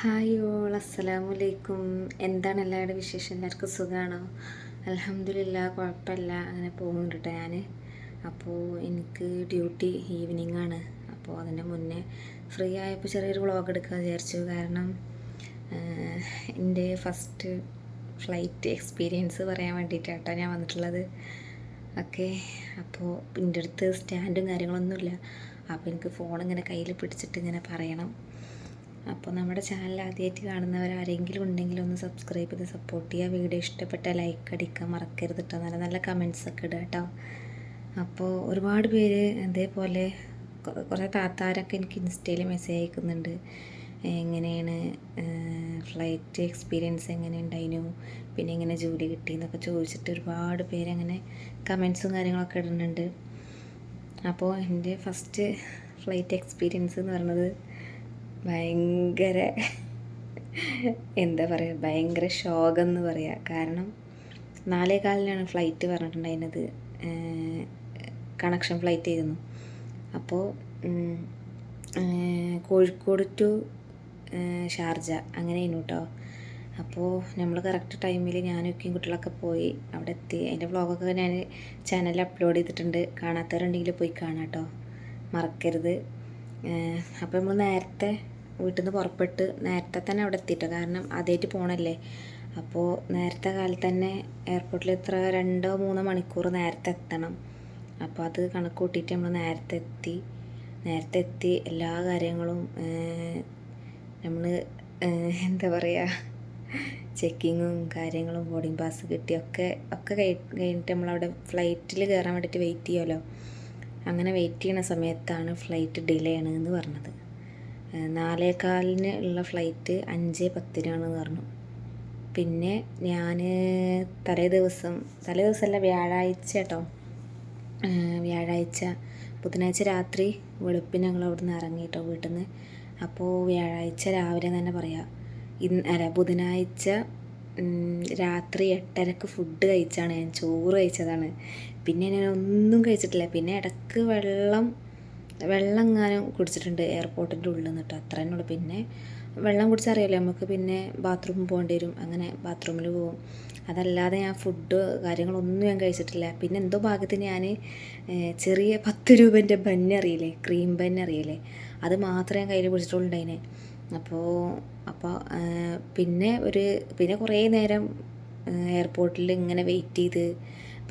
Hi all, അസ്സലാമു അലൈക്കും. എന്താണ് എല്ലാവരുടെ വിശേഷം? എല്ലാവർക്കും സുഖമാണോ? അൽഹംദുലില്ലാ, കുഴപ്പമില്ല, അങ്ങനെ പോകുന്നുണ്ട് കേട്ടോ ഞാൻ. അപ്പോൾ എനിക്ക് ഡ്യൂട്ടി ഈവനിങ് ആണ്. അപ്പോൾ അതിൻ്റെ മുന്നേ ഫ്രീ ആയപ്പോൾ ചെറിയൊരു വ്ളോഗ് എടുക്കാൻ വിചാരിച്ചു. കാരണം എൻ്റെ ഫസ്റ്റ് ഫ്ലൈറ്റ് എക്സ്പീരിയൻസ് പറയാൻ വേണ്ടിയിട്ടാട്ടോ ഞാൻ വന്നിട്ടുള്ളത്. ഓക്കെ, അപ്പോൾ എൻ്റെ അടുത്ത് സ്റ്റാൻഡും കാര്യങ്ങളൊന്നുമില്ല. അപ്പോൾ എനിക്ക് ഫോൺ ഇങ്ങനെ കയ്യിൽ പിടിച്ചിട്ട് ഇങ്ങനെ പറയണം. അപ്പോൾ നമ്മുടെ ചാനൽ ആദ്യമായിട്ട് കാണുന്നവർ ആരെങ്കിലും ഉണ്ടെങ്കിൽ ഒന്ന് സബ്സ്ക്രൈബ് ചെയ്ത് സപ്പോർട്ട് ചെയ്യുക. വീഡിയോ ഇഷ്ടപ്പെട്ട ലൈക്ക് അടിക്കാൻ മറക്കരുത് കേട്ടോ. നല്ല നല്ല കമൻസൊക്കെ ഇടുക കേട്ടോ. അപ്പോൾ ഒരുപാട് പേര് അതേപോലെ കുറേ താത്താരൊക്കെ എനിക്ക് ഇൻസ്റ്റയിൽ മെസ്സേജ് അയക്കുന്നുണ്ട്. എങ്ങനെയാണ് ഫ്ലൈറ്റ് എക്സ്പീരിയൻസ് എങ്ങനെ ഉണ്ടായിരുന്നു, പിന്നെ എങ്ങനെ ജോലി കിട്ടിയെന്നൊക്കെ ചോദിച്ചിട്ട് ഒരുപാട് പേര് അങ്ങനെ കമൻസും കാര്യങ്ങളൊക്കെ ഇടുന്നുണ്ട്. അപ്പോൾ എൻ്റെ ഫസ്റ്റ് ഫ്ലൈറ്റ് എക്സ്പീരിയൻസ് എന്ന് പറയുന്നത് ഭയങ്കര എന്താ പറയുക, ഭയങ്കര ഷോക്കെന്ന് പറയുക. കാരണം 4:15 ഫ്ലൈറ്റ് പറഞ്ഞിട്ടുണ്ടായിരുന്നത്. കണക്ഷൻ ഫ്ലൈറ്റ് ആയിരുന്നു. അപ്പോൾ കോഴിക്കോട് ടു ഷാർജ അങ്ങനെയായിരുന്നു കേട്ടോ. അപ്പോൾ നമ്മൾ കറക്റ്റ് ടൈമിൽ ഞാനൊക്കെയും കുട്ടികളൊക്കെ പോയി അവിടെ എത്തി. അതിൻ്റെ വ്ളോഗൊക്കെ ഞാൻ ചാനലിൽ അപ്ലോഡ് ചെയ്തിട്ടുണ്ട്. കാണാത്തവരുണ്ടെങ്കിൽ പോയി കാണാം കേട്ടോ, മറക്കരുത്. അപ്പോൾ നമ്മൾ നേരത്തെ വീട്ടിൽ നിന്ന് പുറപ്പെട്ട് നേരത്തെ തന്നെ അവിടെ എത്തിയിട്ടോ. കാരണം ആദ്യമായിട്ട് പോകണല്ലേ. അപ്പോൾ നേരത്തെ കാലത്ത് തന്നെ എയർപോർട്ടിൽ ഇത്ര 2-3 മണിക്കൂർ നേരത്തെ എത്തണം. അപ്പോൾ അത് കണക്ക് കൂട്ടിയിട്ട് നമ്മൾ നേരത്തെ എത്തി എല്ലാ കാര്യങ്ങളും നമ്മൾ എന്താ പറയുക, ചെക്കിങ്ങും കാര്യങ്ങളും ബോർഡിംഗ് പാസ് കിട്ടി ഒക്കെ കഴിഞ്ഞിട്ട് നമ്മളവിടെ ഫ്ലൈറ്റിൽ കയറാൻ വേണ്ടിയിട്ട് വെയിറ്റ് ചെയ്യുമല്ലോ. അങ്ങനെ വെയിറ്റ് ചെയ്യുന്ന സമയത്താണ് ഫ്ലൈറ്റ് ഡിലേ ആണെന്ന് പറഞ്ഞത്. 4:15 ഉള്ള ഫ്ലൈറ്റ് 5:10 പറഞ്ഞു. പിന്നെ ഞാൻ തലേദിവസമല്ല, വ്യാഴാഴ്ച കേട്ടോ. ബുധനാഴ്ച രാത്രി വെളുപ്പിന് ഞങ്ങൾ അവിടെ നിന്ന് ഇറങ്ങി കേട്ടോ വീട്ടിൽ നിന്ന്. അപ്പോൾ വ്യാഴാഴ്ച രാവിലെ തന്നെ പറയാം, ബുധനാഴ്ച രാത്രി 8:30 ഫുഡ് കഴിച്ചാണ് ഞാൻ. ചോറ് കഴിച്ചതാണ്. പിന്നെ ഞാൻ ഒന്നും കഴിച്ചിട്ടില്ല. പിന്നെ ഇടയ്ക്ക് വെള്ളം എങ്ങാനും കുടിച്ചിട്ടുണ്ട് എയർപോർട്ടിൻ്റെ ഉള്ളിൽ നിന്ന് കേട്ടോ, അത്ര തന്നെ ഉള്ളൂ. പിന്നെ വെള്ളം കുടിച്ചറിയാമല്ലോ നമുക്ക്, പിന്നെ ബാത്റൂമിൽ പോകേണ്ടി വരും. അങ്ങനെ ബാത്റൂമിൽ പോകും. അതല്ലാതെ ഞാൻ ഫുഡ് കാര്യങ്ങളൊന്നും ഞാൻ കഴിച്ചിട്ടില്ല. പിന്നെ എന്തോ ഭാഗ്യത്തിന് ഞാൻ ചെറിയ 10 രൂപേൻ്റെ ബന്നറിയില്ലേ, ക്രീം ബന്നറിയില്ലേ, അത് മാത്രമേ ഞാൻ കയ്യിൽ പിടിച്ചിട്ടുണ്ടായിനെ. അപ്പോൾ പിന്നെ കുറേ നേരം എയർപോർട്ടിൽ ഇങ്ങനെ വെയിറ്റ് ചെയ്ത്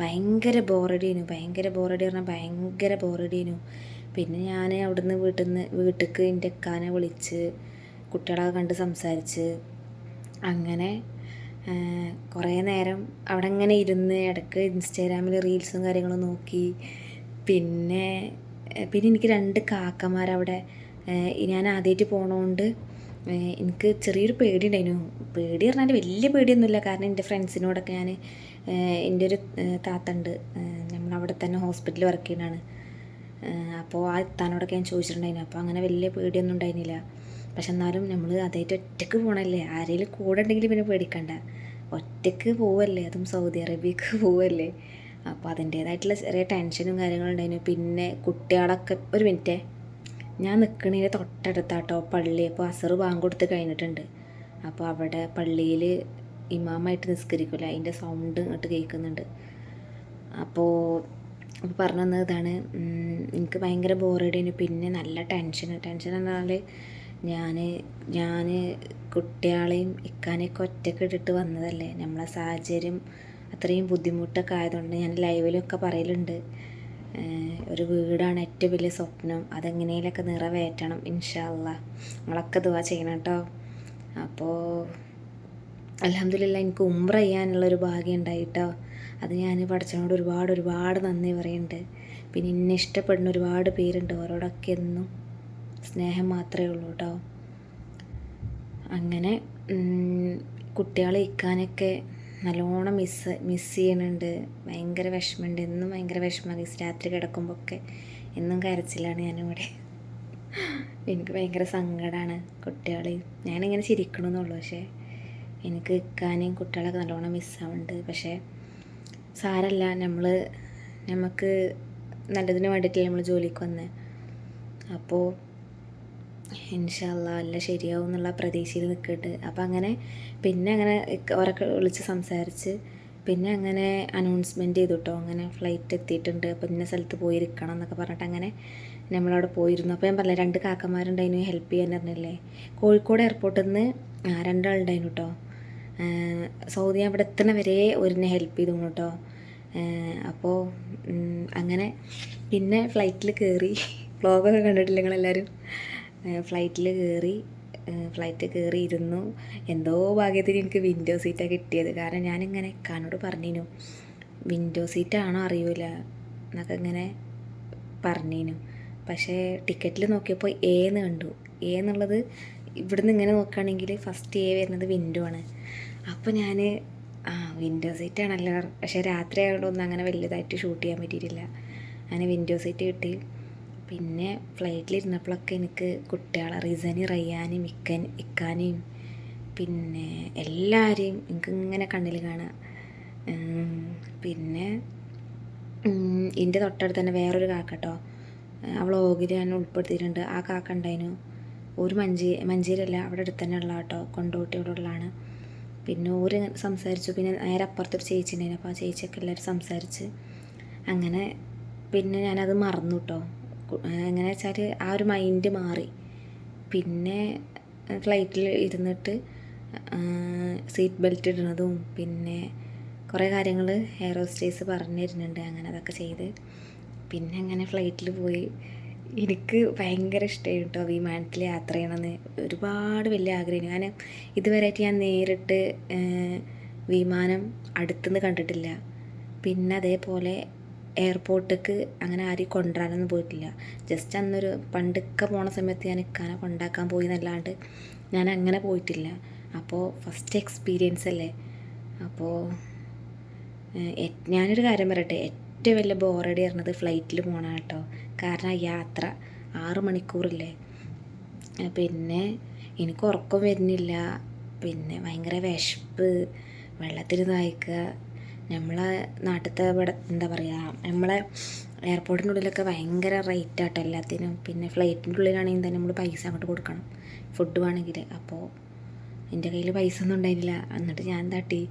ഭയങ്കര ബോറടിയായിരുന്നു. ഭയങ്കര ബോറടിയായിരുന്നു. പിന്നെ ഞാൻ അവിടുന്ന് വീട്ടിലേക്ക് എൻ്റെ അക്കാനെ വിളിച്ച് കുട്ടികളെ കണ്ട് സംസാരിച്ച് അങ്ങനെ കുറേ നേരം അവിടെ ഇങ്ങനെ ഇരുന്ന് ഇടയ്ക്ക് ഇൻസ്റ്റാഗ്രാമിൽ റീൽസും കാര്യങ്ങളും നോക്കി. പിന്നെ എനിക്ക് 2 കാക്കമാരവിടെ. ഞാൻ ആദ്യമായിട്ട് പോണതുകൊണ്ട് എനിക്ക് ചെറിയൊരു പേടി ഉണ്ടായിരുന്നു. പേടി പറഞ്ഞാൽ വലിയ പേടിയൊന്നുമില്ല. കാരണം എൻ്റെ ഫ്രണ്ട്സിനോടൊക്കെ ഞാൻ, എൻ്റെ ഒരു താത്തണ്ട്, നമ്മളവിടെ തന്നെ ഹോസ്പിറ്റലിൽ വർക്ക് ചെയ്യുന്നതാണ്. അപ്പോൾ ആ താനോടൊക്കെ ഞാൻ ചോദിച്ചിട്ടുണ്ടായിരുന്നു. അപ്പോൾ അങ്ങനെ വലിയ പേടിയൊന്നും ഉണ്ടായിരുന്നില്ല. പക്ഷെ എന്നാലും നമ്മൾ അതായിട്ട് ഒറ്റയ്ക്ക് പോകണല്ലേ, ആരെങ്കിലും കൂടെ ഉണ്ടെങ്കിൽ പിന്നെ പേടിക്കണ്ട. ഒറ്റയ്ക്ക് പോവല്ലേ, അതും സൗദി അറേബ്യക്ക് പോവല്ലേ. അപ്പോൾ അതിൻ്റേതായിട്ടുള്ള ചെറിയ ടെൻഷനും കാര്യങ്ങളും ഉണ്ടായിരുന്നു. പിന്നെ കുട്ടികളൊക്കെ, ഒരു മിനിറ്റേ, ഞാൻ നിൽക്കണതിൻ്റെ തൊട്ടടുത്താട്ടോ പള്ളി. അപ്പോൾ അസർ ബാങ്ക് കൊടുത്ത് കഴിഞ്ഞിട്ടുണ്ട്. അപ്പോൾ അവിടെ പള്ളിയിൽ ഇമാമായിട്ട് നിസ്കരിക്കില്ല, അതിൻ്റെ സൗണ്ട് ഇങ്ങോട്ട് കേൾക്കുന്നുണ്ട്. അപ്പോൾ പറഞ്ഞു തന്നത് ഇതാണ്, എനിക്ക് ഭയങ്കര ബോറടിയാണ്. പിന്നെ നല്ല ടെൻഷൻ എന്നാൽ ഞാൻ കുട്ടികളെയും ഇക്കാനെയൊക്കെ ഒറ്റയ്ക്ക് ഇട്ടിട്ട് വന്നതല്ലേ. നമ്മളെ സാഹചര്യം അത്രയും ബുദ്ധിമുട്ടൊക്കെ ആയതുകൊണ്ട് ഞാൻ ലൈവിലൊക്കെ പറയലുണ്ട്, ഒരു വീടാണ് ഏറ്റവും വലിയ സ്വപ്നം, അതെങ്ങനെയൊക്കെ നിറവേറ്റണം ഇൻഷാ അല്ലാഹ്. നിങ്ങളൊക്കെ ദുആ ചെയ്യണം കേട്ടോ. അപ്പോൾ അൽഹംദുലില്ലാ, എനിക്ക് ഉംറ ചെയ്യാനുള്ളൊരു ഭാഗ്യം ഉണ്ടായിട്ടോ. അത് ഞാൻ പടച്ചവനോട് ഒരുപാട് നന്ദി പറയുന്നുണ്ട്. പിന്നെ എന്നെ ഇഷ്ടപ്പെടുന്ന ഒരുപാട് പേരുണ്ട്, അവരോടൊക്കെ എന്നും സ്നേഹം മാത്രമേ ഉള്ളൂ കേട്ടോ. അങ്ങനെ കുട്ടികളെ ഇക്കാനൊക്കെ നല്ലോണം മിസ് ചെയ്യണുണ്ട്. ഭയങ്കര വിഷമമുണ്ട്. എന്നും ഭയങ്കര വിഷമമാണ്. രാത്രി കിടക്കുമ്പോഴൊക്കെ എന്നും കരച്ചിലാണ് ഞാനിവിടെ. എനിക്ക് ഭയങ്കര സങ്കടമാണ് കുട്ടികൾ. ഞാനിങ്ങനെ ചിരിക്കണമെന്നുള്ളൂ. പക്ഷേ എനിക്ക് ഇക്കാനെയും കുട്ടികളൊക്കെ നല്ലോണം മിസ്സാവുന്നുണ്ട്. പക്ഷേ സാരല്ല, നമുക്ക് നല്ലതിന് വേണ്ടിയിട്ടല്ലേ നമ്മൾ ജോലിക്ക് വന്നത്. അപ്പോൾ ഇൻഷാ അല്ലാ എല്ലാം ശരിയാവും എന്നുള്ള പ്രതീക്ഷയിൽ നിൽക്കട്ട്. അപ്പം അങ്ങനെ പിന്നെ അങ്ങനെ അവരൊക്കെ വിളിച്ച് സംസാരിച്ച് പിന്നെ അങ്ങനെ അനൗൺസ്മെൻറ്റ് ചെയ്തു കേട്ടോ, അങ്ങനെ ഫ്ലൈറ്റ് എത്തിയിട്ടുണ്ട്, അപ്പോൾ ഇന്ന സ്ഥലത്ത് പോയിരിക്കണം എന്നൊക്കെ പറഞ്ഞിട്ട് അങ്ങനെ നമ്മളവിടെ പോയിരുന്നു. അപ്പോൾ ഞാൻ പറഞ്ഞില്ലേ 2 കാക്കന്മാരുണ്ടായിരുന്നു ഹെൽപ്പ് ചെയ്യാൻ പറഞ്ഞില്ലേ. കോഴിക്കോട് എയർപോർട്ടിൽ നിന്ന് 2 ആളുണ്ടായിരുന്നു കേട്ടോ. സൗദി അവിടെ എത്തുന്ന വരെ ഒരുന്നെ ഹെൽപ്പ് ചെയ്തു കേട്ടോ. അപ്പോൾ അങ്ങനെ പിന്നെ ഫ്ലൈറ്റിൽ കയറി. വ്ളോഗൊക്കെ കണ്ടിട്ടില്ല നിങ്ങളെല്ലാവരും. ഫ്ലൈറ്റ് കയറി ഇരുന്നു. എന്തോ ഭാഗ്യത്തിന് എനിക്ക് വിൻഡോ സീറ്റാണ് കിട്ടിയത്. കാരണം ഞാനിങ്ങനെ ഇക്കാനോട് പറഞ്ഞിരുന്നു വിൻഡോ സീറ്റാണോ അറിയൂല എന്നൊക്കെ ഇങ്ങനെ പറഞ്ഞിരുന്നു. പക്ഷേ ടിക്കറ്റിൽ നോക്കിയപ്പോൾ എ എന്ന് കണ്ടു. എ എന്നുള്ളത് ഇവിടുന്ന് ഇങ്ങനെ നോക്കുകയാണെങ്കിൽ ഫസ്റ്റ് എ വരുന്നത് വിൻഡോ ആണ്. അപ്പോൾ ഞാൻ വിൻഡോ സീറ്റാണല്ലോ. പക്ഷേ രാത്രി ആയതുകൊണ്ടൊന്നും അങ്ങനെ വലുതായിട്ട് ഷൂട്ട് ചെയ്യാൻ പറ്റിയിട്ടില്ല. അങ്ങനെ വിൻഡോ സീറ്റ് കിട്ടി. പിന്നെ ഫ്ലൈറ്റിലിരുന്നപ്പോഴൊക്കെ എനിക്ക് കുട്ടികളെ റിസനി, റയ്യാനും ഇക്കാനെയും പിന്നെ എല്ലാവരെയും എനിക്കിങ്ങനെ കണ്ണിൽ കാണാം. പിന്നെ എൻ്റെ തൊട്ടടുത്ത് തന്നെ വേറൊരു കാക്ക കേട്ടോ, ആ വ്ളോഗിൽ ഞാൻ ഉൾപ്പെടുത്തിയിട്ടുണ്ട്. ആ കാക്ക ഉണ്ടായിരുന്നു. ഒരു മഞ്ചേരിയല്ല, അവിടെ അടുത്ത് തന്നെ ഉള്ള കേട്ടോ, കൊണ്ടോട്ടി അവിടെ ഉള്ളതാണ്. പിന്നെ ഒരു സംസാരിച്ചു. പിന്നെ നേരെ അപ്പുറത്തൊരു ചേച്ചി ഉണ്ടായിരുന്നു. അപ്പോൾ ആ ചേച്ചിയൊക്കെ എല്ലാവരും സംസാരിച്ച് അങ്ങനെ പിന്നെ ഞാനത് മറന്നു കേട്ടോ. എങ്ങനെ വെച്ചാൽ ആ ഒരു മൈൻഡ് മാറി. പിന്നെ ഫ്ലൈറ്റിൽ ഇരുന്നിട്ട് സീറ്റ് ബെൽറ്റ് ഇടുന്നതും പിന്നെ കുറേ കാര്യങ്ങൾ എയർ ഹോസ്റ്റേഴ്സ് പറഞ്ഞു തരുന്നുണ്ട്. അങ്ങനെ അതൊക്കെ ചെയ്ത് പിന്നെ അങ്ങനെ ഫ്ലൈറ്റിൽ പോയി. എനിക്ക് ഭയങ്കര ഇഷ്ടമായി കേട്ടോ വിമാനത്തിൽ യാത്ര ചെയ്യണമെന്ന്. ഒരുപാട് വലിയ ആഗ്രഹം. ഞാൻ ഇതുവരെയായിട്ട് ഞാൻ നേരിട്ട് വിമാനം അടുത്തുനിന്ന് കണ്ടിട്ടില്ല. പിന്നെ അതേപോലെ എയർപോർട്ടിലേക്ക് അങ്ങനെ ആരും കൊണ്ടുവരാനൊന്നും പോയിട്ടില്ല. ജസ്റ്റ് അന്നൊരു പണ്ടൊക്കെ പോണ സമയത്ത് ഞാൻ ഇക്കാനെ കൊണ്ടാക്കാൻ പോയി എന്നല്ലാണ്ട് ഞാൻ അങ്ങനെ പോയിട്ടില്ല. അപ്പോൾ ഫസ്റ്റ് എക്സ്പീരിയൻസ് അല്ലേ. അപ്പോൾ ഞാനൊരു കാര്യം പറയട്ടെ, ഏറ്റവും വലിയ ബോറടി പറഞ്ഞത് ഫ്ലൈറ്റിൽ പോകണം കേട്ടോ. കാരണം യാത്ര 6 മണിക്കൂറില്ലേ. പിന്നെ എനിക്ക് ഉറക്കം വരുന്നില്ല. പിന്നെ ഭയങ്കര വിശപ്പ്, വെള്ളത്തിന് ദാഹിക്കുക. നമ്മളെ നാട്ടിലത്തെ ഇവിടെ എന്താ പറയുക, നമ്മളെ എയർപോർട്ടിൻ്റെ ഉള്ളിലൊക്കെ ഭയങ്കര റേറ്റ് ആട്ടോ എല്ലാത്തിനും. പിന്നെ ഫ്ലൈറ്റിൻ്റെ ഉള്ളിലാണെങ്കിൽ തന്നെ നമ്മൾ പൈസ അങ്ങോട്ട് കൊടുക്കണം ഫുഡ് വേണമെങ്കിൽ. അപ്പോൾ എൻ്റെ കയ്യിൽ പൈസ ഒന്നും ഉണ്ടായിരുന്നില്ല. എന്നിട്ട് ഞാൻ തട്ടി,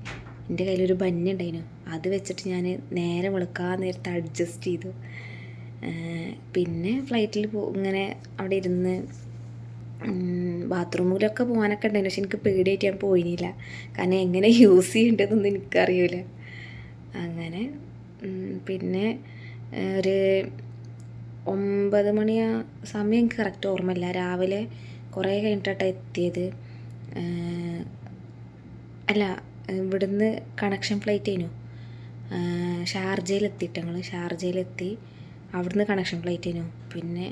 എൻ്റെ കയ്യിലൊരു ബന്നി ഉണ്ടായിരുന്നു, അത് വെച്ചിട്ട് ഞാൻ നേരെ വെളുക്കാൻ നേരത്തെ അഡ്ജസ്റ്റ് ചെയ്തു. പിന്നെ ഫ്ലൈറ്റിൽ ഇങ്ങനെ അവിടെ ഇരുന്ന് ബാത്റൂമിലൊക്കെ പോകാനൊക്കെ ഉണ്ടായിരുന്നു. പക്ഷെ എനിക്ക് പേടിയായിട്ട് ഞാൻ പോയില്ല. കാരണം എങ്ങനെ യൂസ് ചെയ്യേണ്ടതെന്നൊന്നും എനിക്കറിയില്ല. അങ്ങനെ പിന്നെ ഒരു 9 മണി സമയം എനിക്ക് കറക്റ്റ് ഓർമ്മയില്ല. രാവിലെ കുറേ കഴിഞ്ഞിട്ടാണ് എത്തിയത്. അല്ല, ഇവിടുന്ന് കണക്ഷൻ ഫ്ലൈറ്റ് ആയിരുന്നു. ഷാർജയിലെത്തിയിട്ട് ഞങ്ങൾ ഷാർജയിലെത്തി. അവിടുന്ന് കണക്ഷൻ ഫ്ലൈറ്റ് ആയിരുന്നു. പിന്നെ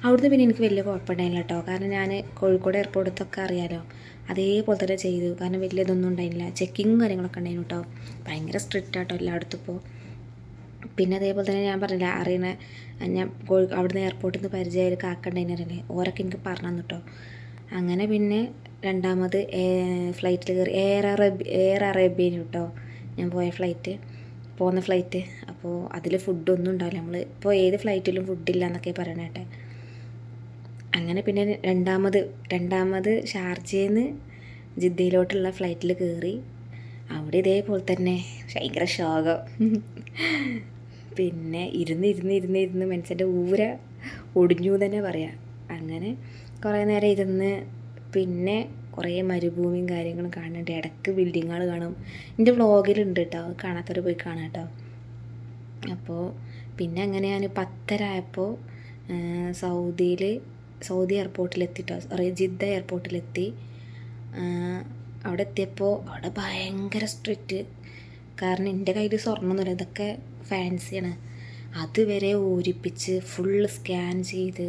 അവിടുന്ന് എനിക്ക് വലിയ കുഴപ്പമുണ്ടായില്ല കേട്ടോ. കാരണം ഞാൻ കോഴിക്കോട് എയർപോർട്ടത്തൊക്കെ അറിയാമല്ലോ, അതേപോലെ തന്നെ ചെയ്തു. കാരണം വലിയ ഇതൊന്നും ഉണ്ടായില്ല. ചെക്കിങ്ങും കാര്യങ്ങളൊക്കെ ഉണ്ടായിരുന്നു കേട്ടോ. ഭയങ്കര സ്ട്രിക്റ്റ് ആട്ടോ എല്ലായിടത്തും ഇപ്പോൾ. പിന്നെ അതേപോലെ തന്നെ ഞാൻ പറഞ്ഞില്ല, ഞാൻ അവിടുന്ന് എയർപോർട്ടിൽ നിന്ന് പരിചയമായ ഒരു കാക്ക ഉണ്ടായിരുന്നില്ലേ, ഓരൊക്കെ എനിക്ക് പറഞ്ഞു തന്നു കേട്ടോ. അങ്ങനെ പിന്നെ രണ്ടാമത് ഫ്ലൈറ്റിൽ കയറി. എയർ അറേബ്യയിൽ കേട്ടോ ഞാൻ പോകുന്ന ഫ്ലൈറ്റ്. അപ്പോൾ അതിൽ ഫുഡൊന്നും ഉണ്ടാവില്ല. നമ്മൾ ഇപ്പോൾ ഏത് ഫ്ലൈറ്റിലും ഫുഡില്ല എന്നൊക്കെ പറയണേട്ടെ. അങ്ങനെ പിന്നെ രണ്ടാമത് ഷാർജയിൽ നിന്ന് ജിദ്ദയിലോട്ടുള്ള ഫ്ലൈറ്റിൽ കയറി. അവിടെ ഇതേപോലെ തന്നെ ഭയങ്കര ശോകം. പിന്നെ ഇരുന്ന് മനുഷ്യൻ്റെ ഊര ഒടിഞ്ഞു തന്നെ പറയാം. അങ്ങനെ കുറേ നേരം ഇരുന്ന് പിന്നെ കുറേ മരുഭൂമിയും കാര്യങ്ങളും കാണുന്നുണ്ട്. ഇടയ്ക്ക് ബിൽഡിങ്ങുകൾ കാണും. എൻ്റെ വ്ളോഗിലുണ്ട് കേട്ടോ, കാണാത്തവർ പോയി കാണാം കേട്ടോ. അപ്പോൾ പിന്നെ അങ്ങനെ ഞാൻ 10:30 ആയപ്പോൾ സൗദി എയർപോർട്ടിലെത്തി കേട്ടോ. ജിദ്ദ എയർപോർട്ടിലെത്തി. അവിടെ എത്തിയപ്പോൾ അവിടെ ഭയങ്കര സ്ട്രിക്റ്റ്. കാരണം എൻ്റെ കയ്യിൽ സ്വർണ്ണമൊന്നുമില്ല, ഇതൊക്കെ ഫാൻസിയാണ്. അതുവരെ ഊരിപ്പിച്ച് ഫുള്ള് സ്കാൻ ചെയ്ത്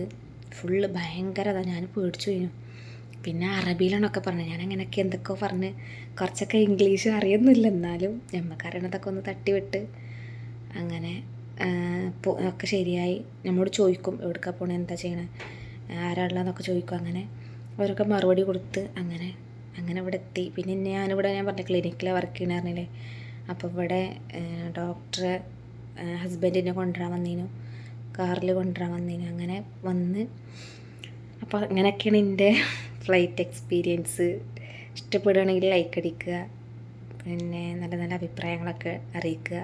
ഫുള്ള് ഭയങ്കര ഞാൻ പേടിച്ചു കഴിഞ്ഞു. പിന്നെ അറബിയിലാണൊക്കെ പറഞ്ഞത്. ഞാൻ അങ്ങനെയൊക്കെ എന്തൊക്കെയോ പറഞ്ഞ് കുറച്ചൊക്കെ ഇംഗ്ലീഷ് അറിയുന്നില്ല, എന്നാലും നമ്മക്കറിയണതൊക്കെ ഒന്ന് തട്ടിവിട്ട് അങ്ങനെ ഒക്കെ ശരിയായി. നമ്മളോട് ചോദിക്കും എവിടേക്കാണ് പോകണേ, എന്താ ചെയ്യണേ, ആരാളുള്ളതെന്നൊക്കെ ചോദിക്കും. അങ്ങനെ അവരൊക്കെ മറുപടി കൊടുത്ത് അങ്ങനെ ഇവിടെ എത്തി. പിന്നെ ഞാൻ പറഞ്ഞ ക്ലിനിക്കിലാണ് വർക്ക് ചെയ്യണമായിരുന്നില്ലേ. അപ്പോൾ ഇവിടെ ഡോക്ടറെ ഹസ്ബൻഡിനെ കൊണ്ടുവരാൻ വന്നീനു, കാറിൽ കൊണ്ടുവരാൻ വന്നീനു. അങ്ങനെ വന്ന് അപ്പോൾ അങ്ങനെയൊക്കെയാണ് എൻ്റെ ഫ്ലൈറ്റ് എക്സ്പീരിയൻസ്. ഇഷ്ടപ്പെടുകയാണെങ്കിൽ ലൈക്ക് അടിക്കുക, പിന്നെ നല്ല നല്ല അഭിപ്രായങ്ങളൊക്കെ അറിയിക്കുക.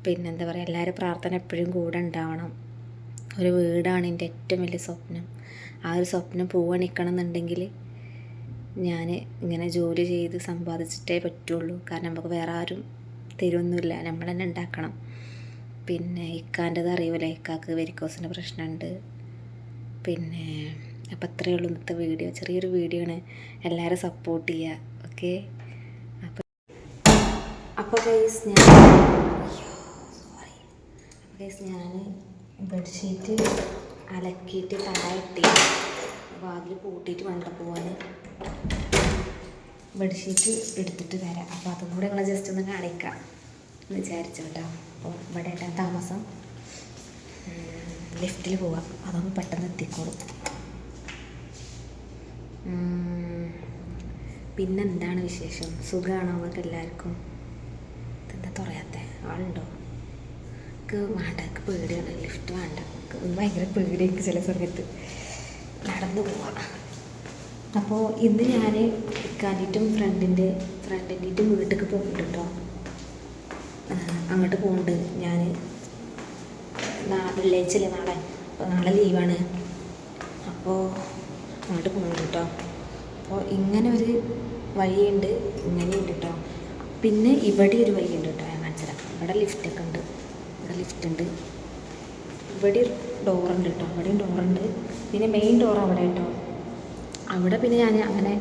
പിന്നെന്താ പറയുക, എല്ലാവരും പ്രാർത്ഥന എപ്പോഴും കൂടെ ഉണ്ടാവണം. ഒരു വീടാണ് എൻ്റെ ഏറ്റവും വലിയ സ്വപ്നം. ആ ഒരു സ്വപ്നം പൂവണിക്കണം എന്നുണ്ടെങ്കിൽ ഞാൻ ഇങ്ങനെ ജോലി ചെയ്ത് സമ്പാദിച്ചിട്ടേ പറ്റുള്ളൂ. കാരണം നമുക്ക് വേറെ ആരും തരുമൊന്നുമില്ല, നമ്മൾ തന്നെ ഉണ്ടാക്കണം. പിന്നെ ഇക്കാൻ്റെത് അറിയുമല്ലോ, ഇക്കാക്ക് വെരിക്കോസിൻ്റെ പ്രശ്നമുണ്ട്. പിന്നെ അപ്പോൾ അത്രയേ ഉള്ളൂ ഇന്നത്തെ വീഡിയോ. ചെറിയൊരു വീഡിയോ ആണ്, എല്ലാവരും സപ്പോർട്ട് ചെയ്യുക. ഓക്കെ, അപ്പോൾ ഗൈസ് ഞാൻ ബെഡ്ഷീറ്റ് അലക്കിയിട്ട് താഴെട്ടി വാതിൽ പൂട്ടിയിട്ട് വേണ്ട പോവാൻ. ബെഡ്ഷീറ്റ് എടുത്തിട്ട് വരാം. അപ്പോൾ അതും കൂടെ ഞങ്ങൾ ജസ്റ്റ് ഒന്ന് കാണിക്കാം എന്ന് വിചാരിച്ചു കേട്ടോ. അപ്പോൾ ഇവിടെ ഏട്ടാ താമസം, ലിഫ്റ്റിൽ പോവാം, അതൊന്ന് പെട്ടെന്ന് എത്തിക്കോളും. പിന്നെന്താണ് വിശേഷം? സുഖമാണോ നിങ്ങൾക്ക് എല്ലാവർക്കും? ഇതെന്താ തുറയാത്ത ആളുണ്ടോ? എനിക്ക് വേണ്ട, എനിക്ക് പേടിയാണ്, ലിഫ്റ്റ് വേണ്ട. ഭയങ്കര പേടിയൊക്കെ ചില സമയത്ത് നടന്നു പോവാം. അപ്പോൾ ഇന്ന് ഞാൻ ഇക്കാൻ്റെയും ഫ്രണ്ടിൻ്റെയും വീട്ടിലേക്ക് പോകുന്നുണ്ട് കേട്ടോ. അങ്ങോട്ട് പോകുന്നുണ്ട് ഞാൻ. വെള്ളിയാഴ്ചയല്ലേ നാളെ, അപ്പോൾ നാളെ ലീവാണ്. അപ്പോൾ അങ്ങോട്ട് പോകുന്നുണ്ട് കേട്ടോ. അപ്പോൾ ഇങ്ങനെ ഒരു വഴിയുണ്ട്, ഇങ്ങനെയുണ്ട് കേട്ടോ. പിന്നെ ഇവിടെ ഒരു വഴിയുണ്ട് കേട്ടോ, ഞാൻ കാണിച്ചു തരാം. ഇവിടെ ലിഫ്റ്റൊക്കെ ഉണ്ട്, ഇവിടെ ലിഫ്റ്റ് ഉണ്ട്. ഇവിടെ ഡോറുണ്ട് കേട്ടോ, ഇവിടെയും ഡോറുണ്ട്. പിന്നെ മെയിൻ ഡോർ അവിടെ കേട്ടോ. അവിടെ പിന്നെ ഞാൻ അങ്ങനെ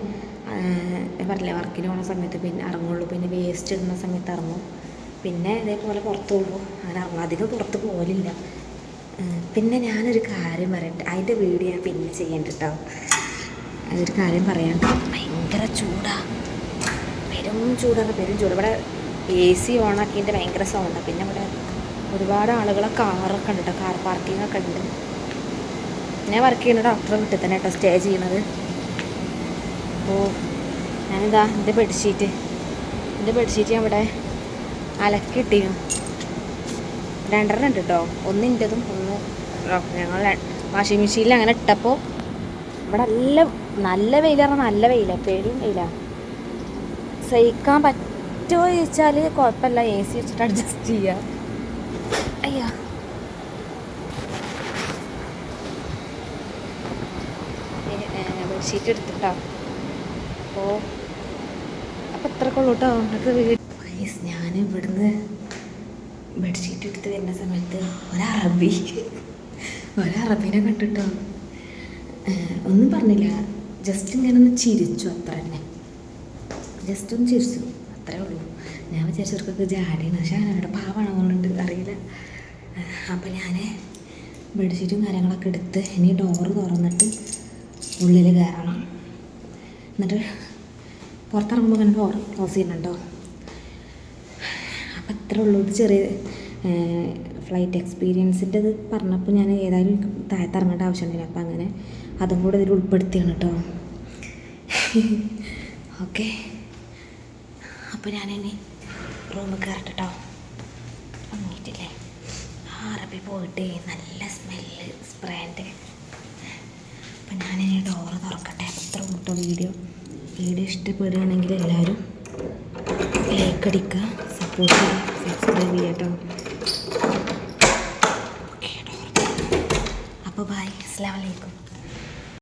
പറഞ്ഞില്ല, വർക്കിന് പോകുന്ന സമയത്ത് പിന്നെ ഇറങ്ങുള്ളൂ. പിന്നെ വേസ്റ്റ് ഇടുന്ന സമയത്ത് ഇറങ്ങും. പിന്നെ ഇതേപോലെ പുറത്ത് പോകുമ്പോൾ അങ്ങനെ ഇറങ്ങും, അധികം പുറത്ത് പോകലില്ല. പിന്നെ ഞാനൊരു കാര്യം പറയട്ടെ, അതിൻ്റെ വീഡിയോ ഞാൻ പിന്നെ ചെയ്യേണ്ട കേട്ടോ. അതൊരു കാര്യം പറയാണ്ട്, ഭയങ്കര ചൂടാണ്, പെരും ചൂടാണ്. ഇവിടെ AC ഓണാക്കിൻ്റെ ഭയങ്കര സൗണ്ടാണ്. പിന്നെ ഇവിടെ ഒരുപാട് ആളുകളെ കാറൊക്കെ ഉണ്ട് കേട്ടോ, കാർ പാർക്കിങ്ങൊക്കെ ഉണ്ട്. ഞാൻ വർക്ക് ചെയ്യുന്ന ഡോക്ടറെ വീട്ടിൽ തന്നെ കേട്ടോ സ്റ്റേ ചെയ്യുന്നത്. അപ്പോൾ ഞാനിതാ എൻ്റെ ബെഡ്ഷീറ്റ് ഞാൻ ഇവിടെ അലക്കിയിട്ടിരുന്നു. 2 ഉണ്ട് കേട്ടോ, ഒന്ന് എൻ്റെതും ഒന്ന് ഞങ്ങൾ വാഷിംഗ് മെഷീനിൽ അങ്ങനെ ഇട്ടപ്പോൾ ഇവിടെ നല്ല വെയിലാണ്, നല്ല വെയിലാണ്, പേരും വെയിലാണ്. സഹിക്കാൻ പറ്റുമോ ചോദിച്ചാൽ കുഴപ്പമില്ല, AC വെച്ചിട്ട് അഡ്ജസ്റ്റ് ചെയ്യുക. അയ്യോ, ബെഡ്ഷീറ്റ് എടുത്തിട്ടോ. അപ്പോൾ ഇത്രക്കുള്ളൂ കേട്ടോ അത് വീട്. ഞാൻ ഇവിടുന്ന് ബെഡ്ഷീറ്റ് എടുത്ത് വരുന്ന സമയത്ത് ഒരറബീനെ കണ്ടിട്ടോ. ഒന്നും പറഞ്ഞില്ല, ജസ്റ്റ് ഇങ്ങനെ ഒന്ന് ചിരിച്ചു, അത്ര തന്നെ. ജസ്റ്റ് ഒന്ന് ചിരിച്ചു, അത്രേ ഉള്ളൂ. ഞാൻ വിചാരിച്ചവർക്കൊക്കെ ജാടിയാണ്, പക്ഷേ അവിടെ പാവാണെന്നുണ്ട് അറിയില്ല. അപ്പോൾ ഞാൻ ബെഡ്ഷീറ്റും കാര്യങ്ങളൊക്കെ എടുത്ത് ഇനി ഡോറ് തുറന്നിട്ട് ഉള്ളിൽ കയറണം. എന്നിട്ട് പുറത്തിറങ്ങുമ്പോൾ ഇങ്ങനെ ഡോർ ക്ലോസ് ചെയ്യുന്നുണ്ടോ. അപ്പം അത്രേ ഉള്ളൂ. ഇത് ചെറിയ ഫ്ലൈറ്റ് എക്സ്പീരിയൻസിൻ്റെ ഇത് പറഞ്ഞപ്പോൾ ഞാൻ ഏതായാലും താഴത്ത് ഇറങ്ങേണ്ട ആവശ്യമുണ്ടായില്ല. അപ്പം അങ്ങനെ അതും കൂടെ ഇതിൽ ഉൾപ്പെടുത്തിയാണ് കേട്ടോ. ഓക്കെ, അപ്പോൾ ഞാനിനി റൂമിൽ കയറട്ടെ കേട്ടോ. അങ്ങോട്ടില്ലേ അറബി പോയിട്ട് നല്ല സ്മെല്ല് സ്പ്രേൻ്റെ. അപ്പം ഞാനിനി ഡോറ് തുറക്കട്ടെ. അത്ര കൂട്ടോ വീഡിയോ ഇഷ്ടപ്പെടുകയാണെങ്കിൽ എല്ലാവരും ലൈക്ക് അടിക്കുക, സപ്പോർട്ട് ചെയ്യുക, സബ്സ്ക്രൈബ് ചെയ്യുക കേട്ടോ. Okay, door. അപ്പോൾ ബൈ, അസ്സലാമു അലൈക്കും.